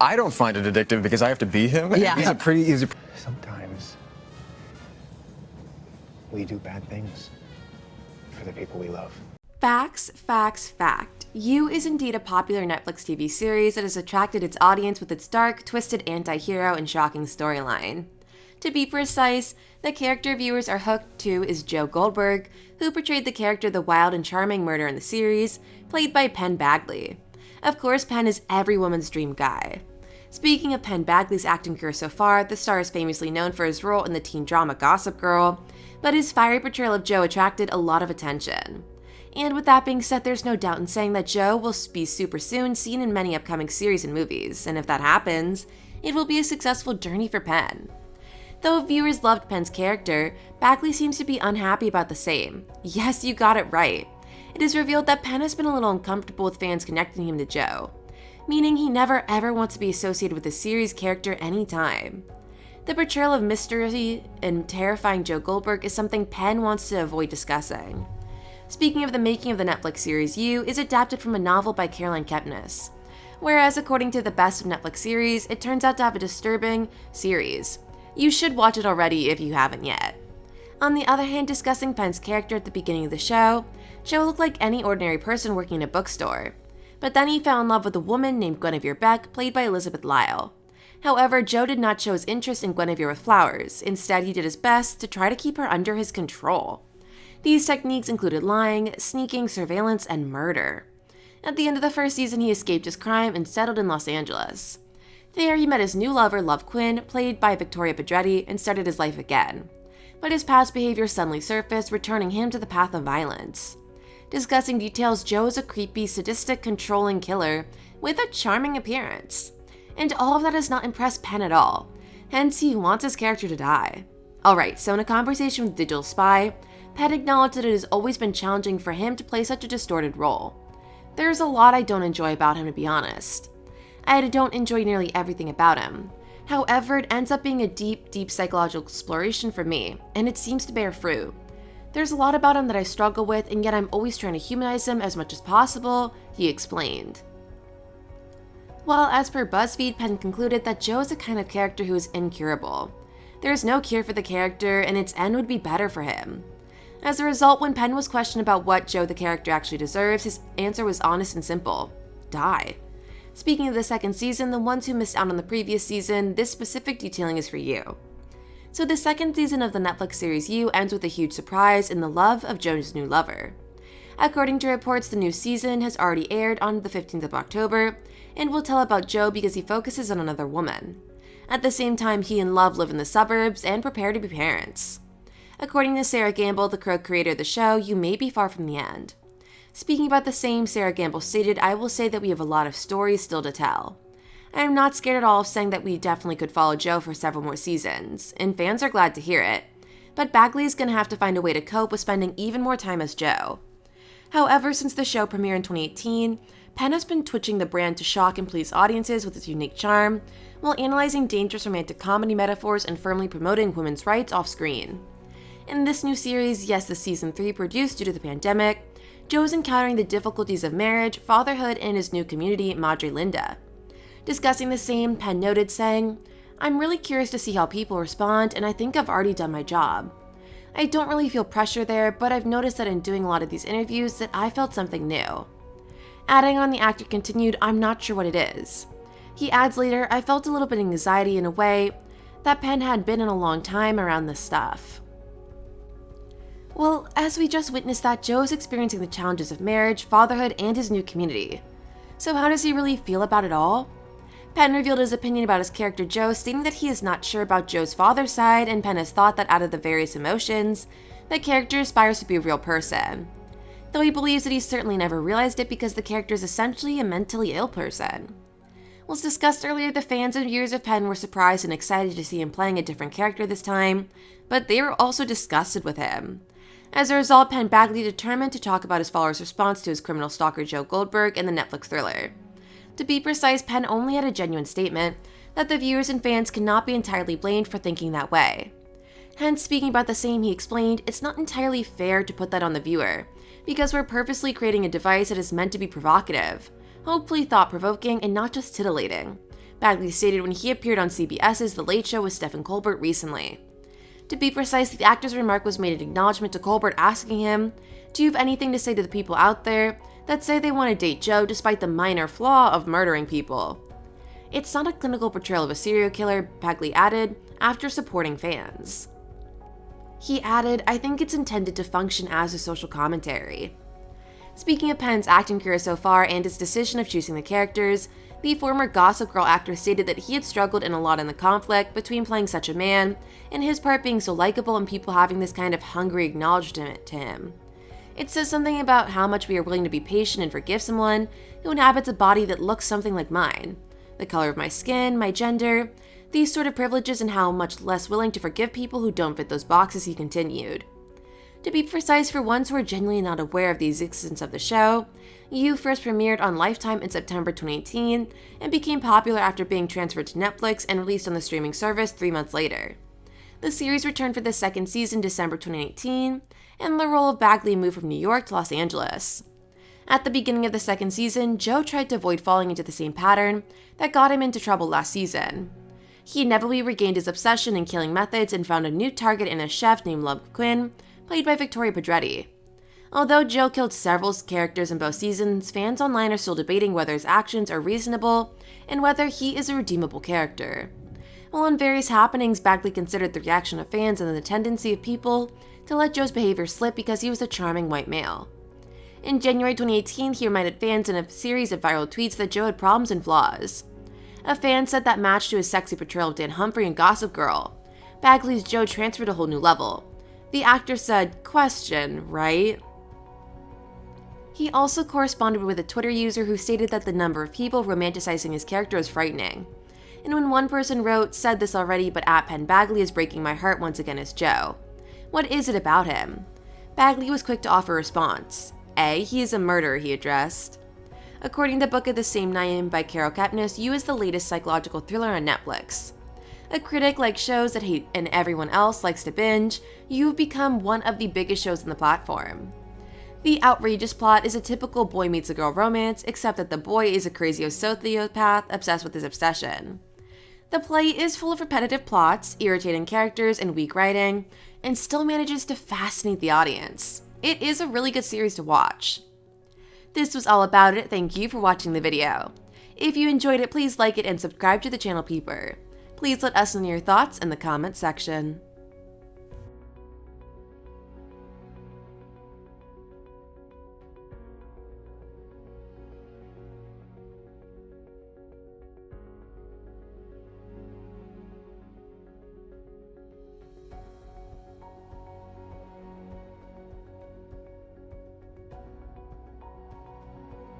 I don't find it addictive because I have to be him. Yeah. He's a pretty easy. Sometimes we do bad things for the people we love. Facts, facts, fact. You is indeed a popular Netflix TV series that has attracted its audience with its dark, twisted anti-hero and shocking storyline. To be precise, the character viewers are hooked to is Joe Goldberg, who portrayed the character the wild and charming murderer in the series, played by Penn Badgley. Of course, Penn is every woman's dream guy. Speaking of Penn Badgley's acting career so far, the star is famously known for his role in the teen drama Gossip Girl, but his fiery portrayal of Joe attracted a lot of attention. And with that being said, there's no doubt in saying that Joe will be super soon seen in many upcoming series and movies, and if that happens, it will be a successful journey for Penn. Though viewers loved Penn's character, Badgley seems to be unhappy about the same. Yes, you got it right. It is revealed that Penn has been a little uncomfortable with fans connecting him to Joe, meaning he never ever wants to be associated with the series character anytime. The portrayal of mystery and terrifying Joe Goldberg is something Penn wants to avoid discussing. Speaking of the making of the Netflix series You is adapted from a novel by Caroline Kepnes, whereas according to the Best of Netflix series, it turns out to have a disturbing series. You should watch it already if you haven't yet. On the other hand, discussing Penn's character at the beginning of the show, Joe looked like any ordinary person working in a bookstore. But then he fell in love with a woman named Guinevere Beck, played by Elizabeth Lyle. However, Joe did not show his interest in Guinevere with flowers. Instead, he did his best to try to keep her under his control. These techniques included lying, sneaking, surveillance, and murder. At the end of the first season, he escaped his crime and settled in Los Angeles. There, he met his new lover, Love Quinn, played by Victoria Pedretti, and started his life again. But his past behavior suddenly surfaced, returning him to the path of violence. Discussing details, Joe is a creepy, sadistic, controlling killer with a charming appearance. And all of that has not impressed Penn at all, hence he wants his character to die. Alright, so in a conversation with Digital Spy, Penn acknowledged that it has always been challenging for him to play such a distorted role. There's a lot I don't enjoy about him, to be honest. I don't enjoy nearly everything about him. However, it ends up being a deep, deep psychological exploration for me, and it seems to bear fruit. There's a lot about him that I struggle with, and yet I'm always trying to humanize him as much as possible, he explained. Well, as per BuzzFeed, Penn concluded that Joe is the kind of character who is incurable. There is no cure for the character, and its end would be better for him. As a result, when Penn was questioned about what Joe the character actually deserves, his answer was honest and simple: die. Speaking of the second season, the ones who missed out on the previous season, this specific detailing is for you. So the second season of the Netflix series You ends with a huge surprise in the love of Joe's new lover. According to reports, the new season has already aired on the 15th of October, and will tell about Joe because he focuses on another woman. At the same time, he and Love live in the suburbs and prepare to be parents. According to Sarah Gamble, the co-creator of the show, you may be far from the end. Speaking about the same, Sarah Gamble stated, "I will say that we have a lot of stories still to tell. I am not scared at all of saying that we definitely could follow Joe for several more seasons, and fans are glad to hear it. But Badgley is going to have to find a way to cope with spending even more time as Joe." However, since the show premiered in 2018, Penn has been twitching the brand to shock and please audiences with its unique charm, while analyzing dangerous romantic comedy metaphors and firmly promoting women's rights off-screen. In this new series, yes, the season 3 produced due to the pandemic, Joe is encountering the difficulties of marriage, fatherhood, and his new community, Madre Linda. Discussing the same, Penn noted, saying, "I'm really curious to see how people respond, and I think I've already done my job. I don't really feel pressure there, but I've noticed that in doing a lot of these interviews that I felt something new." Adding on, the actor continued, "I'm not sure what it is." He adds later, "I felt a little bit of anxiety in a way that Penn had been in a long time around this stuff." Well, as we just witnessed that, Joe is experiencing the challenges of marriage, fatherhood, and his new community. So how does he really feel about it all? Penn revealed his opinion about his character Joe, stating that he is not sure about Joe's father's side, and Penn has thought that out of the various emotions, the character aspires to be a real person. Though he believes that he certainly never realized it because the character is essentially a mentally ill person. As discussed earlier, the fans and viewers of Penn were surprised and excited to see him playing a different character this time, but they were also disgusted with him. As a result, Penn Badgley determined to talk about his followers' response to his criminal stalker Joe Goldberg in the Netflix thriller. To be precise, Penn only had a genuine statement that the viewers and fans cannot be entirely blamed for thinking that way. Hence, speaking about the same, he explained, "It's not entirely fair to put that on the viewer, because we're purposely creating a device that is meant to be provocative, hopefully thought-provoking, and not just titillating. Badgley stated when he appeared on CBS's The Late Show with Stephen Colbert recently. To be precise, the actor's remark was made in acknowledgement to Colbert asking him, "Do you have anything to say to the people out there that say they want to date Joe despite the minor flaw of murdering people?" "It's not a clinical portrayal of a serial killer," Badgley added, after supporting fans. He added, "I think it's intended to function as a social commentary." Speaking of Penn's acting career so far and his decision of choosing the characters, the former Gossip Girl actor stated that he had struggled a lot in the conflict between playing such a man and his part being so likable and people having this kind of hungry acknowledgement to him. "It says something about how much we are willing to be patient and forgive someone who inhabits a body that looks something like mine. The color of my skin, my gender, these sort of privileges, and how much less willing to forgive people who don't fit those boxes," he continued. To be precise, for ones who are genuinely not aware of the existence of the show, You first premiered on Lifetime in September 2018 and became popular after being transferred to Netflix and released on the streaming service 3 months later. The series returned for the second season December 2018, and the role of Badgley moved from New York to Los Angeles. At the beginning of the second season, Joe tried to avoid falling into the same pattern that got him into trouble last season. He inevitably regained his obsession in killing methods and found a new target in a chef named Love Quinn, played by Victoria Pedretti. Although Joe killed several characters in both seasons, fans online are still debating whether his actions are reasonable and whether he is a redeemable character. While on various happenings, Badgley considered the reaction of fans and the tendency of people to let Joe's behavior slip because he was a charming white male. In January 2018, he reminded fans in a series of viral tweets that Joe had problems and flaws. A fan said that matched to his sexy portrayal of Dan Humphrey in Gossip Girl. Badgley's Joe transferred a whole new level. The actor said, "Question, right?" He also corresponded with a Twitter user who stated that the number of people romanticizing his character is frightening. And when one person wrote, "Said this already, but at Penn Badgley is breaking my heart once again as Joe. What is it about him?" Badgley was quick to offer a response. He is a murderer, he addressed. According to the book of the same name by Carol Kepnes, You is the latest psychological thriller on Netflix. A critic likes shows that he and everyone else likes to binge, You've become one of the biggest shows on the platform. The outrageous plot is a typical boy meets a girl romance, except that the boy is a crazy sociopath obsessed with his obsession. The play is full of repetitive plots, irritating characters, and weak writing, and still manages to fascinate the audience. It is a really good series to watch. This was all about it. Thank you for watching the video. If you enjoyed it, please like it and subscribe to the channel Peeper. Please let us know your thoughts in the comments section.